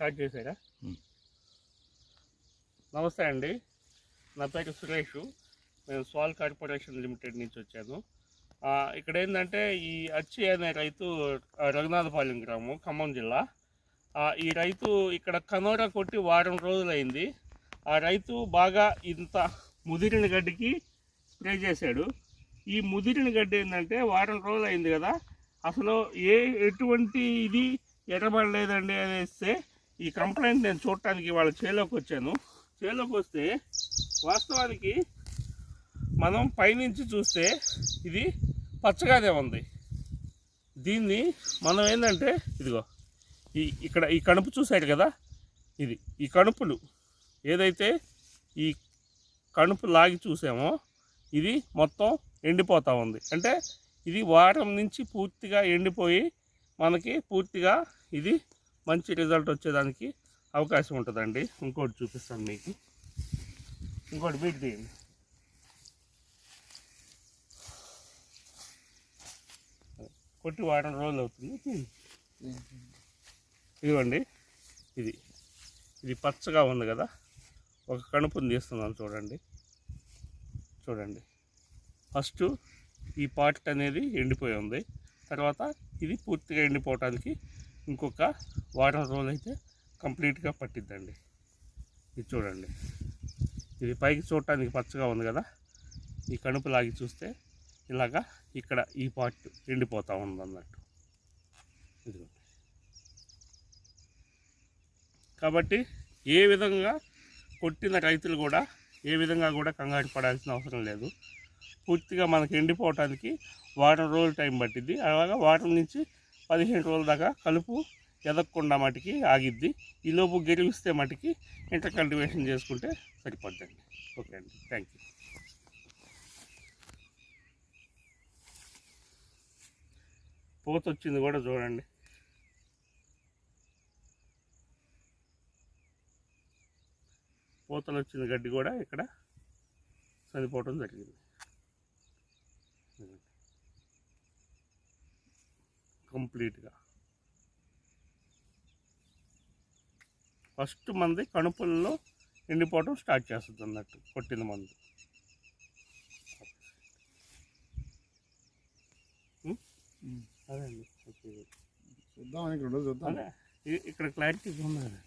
Start చేశారా? నమస్తే అండి, నా పేరు సురేష్. నేను స్వాల్ కార్పొరేషన్ లిమిటెడ్ నుంచి వచ్చాను. ఇక్కడ ఏంటంటే ఈ అచ్చి అనే రైతు రఘునాథపాలెం గ్రామం, ఖమ్మం జిల్లా. ఈ రైతు ఇక్కడ కనోరా కొట్టి వారం రోజులైంది. ఆ రైతు బాగా ఇంత ముదిరిన గడ్డికి స్ప్రే చేశాడు. ఈ ముదిరిన గడ్డి ఏంటంటే వారం రోజులు అయింది కదా, అసలు ఎటువంటి ఇది ఎర్రబడలేదండి అనేస్తే ఈ కంప్లైంట్ నేను చూడటానికి వాళ్ళ చేలోకి వచ్చాను. చేలోకి వస్తే వాస్తవానికి మనం పైనుంచి చూస్తే ఇది పచ్చగానే ఉంది. దీన్ని మనం ఏంటంటే ఇదిగో ఇక్కడ ఈ కణుపు చూశాడు కదా, ఈ కణుపులు ఏదైతే ఈ కణుపు లాగి చూసామో ఇది మొత్తం ఎండిపోతూ ఉంది. అంటే ఇది వారం నుంచి పూర్తిగా ఎండిపోయి మనకి పూర్తిగా ఇది మంచి రిజల్ట్ వచ్చేదానికి అవకాశం ఉంటుందండి. ఇంకోటి చూపిస్తాను మీకు, ఇంకోటి బీట్ తీయండి. కొట్టి వారం రోజులు అవుతుంది. ఇదిగోండి, ఇది పచ్చగా ఉంది కదా, ఒక కణుపుని తీస్తున్నాను చూడండి. ఫస్ట్ ఈ పార్ట్ అనేది ఎండిపోయి ఉంది, తర్వాత ఇది పూర్తిగా ఎండిపోవటానికి ఇంకొక వారం రోజులు అయితే కంప్లీట్గా పట్టిద్దండి. ఇది చూడండి, ఇది పైకి చూడటానికి పచ్చగా ఉంది కదా, ఈ కణుపు లాగి చూస్తే ఇలాగా ఇక్కడ ఈ పార్ట్ ఎండిపోతూ ఉంది అన్నట్టు. ఇదిగోండి. కాబట్టి ఏ విధంగా కొట్టిన రైతులు కూడా ఏ విధంగా కూడా కంగారు పడాల్సిన అవసరం లేదు. పూర్తిగా మనకి ఎండిపోవటానికి వారం రోజులు టైం పట్టిద్ది. అలాగా వారం నుంచి 15 రోజుల దాకా కలుపు ఎదగకుండా మటుకి ఆగిద్ది. ఈలోపు గెలిస్తే మటుకి ఇంటర్ కల్టివేషన్ చేసుకుంటే సరిపోద్దండి. ఓకే అండి, థ్యాంక్ యూ. పూత వచ్చింది కూడా చూడండి. పూతలు వచ్చిన గడ్డి కూడా ఇక్కడ చనిపోవటం జరిగింది. కంప్లీట్గా ఫస్ట్ మంది కణుపుల్లో ఎండిపోవటం స్టార్ట్ చేస్తుంది అన్నట్టు కొట్టిన మందు. అదే అండి, ఇక్కడ క్లారిటీ ఉందండి.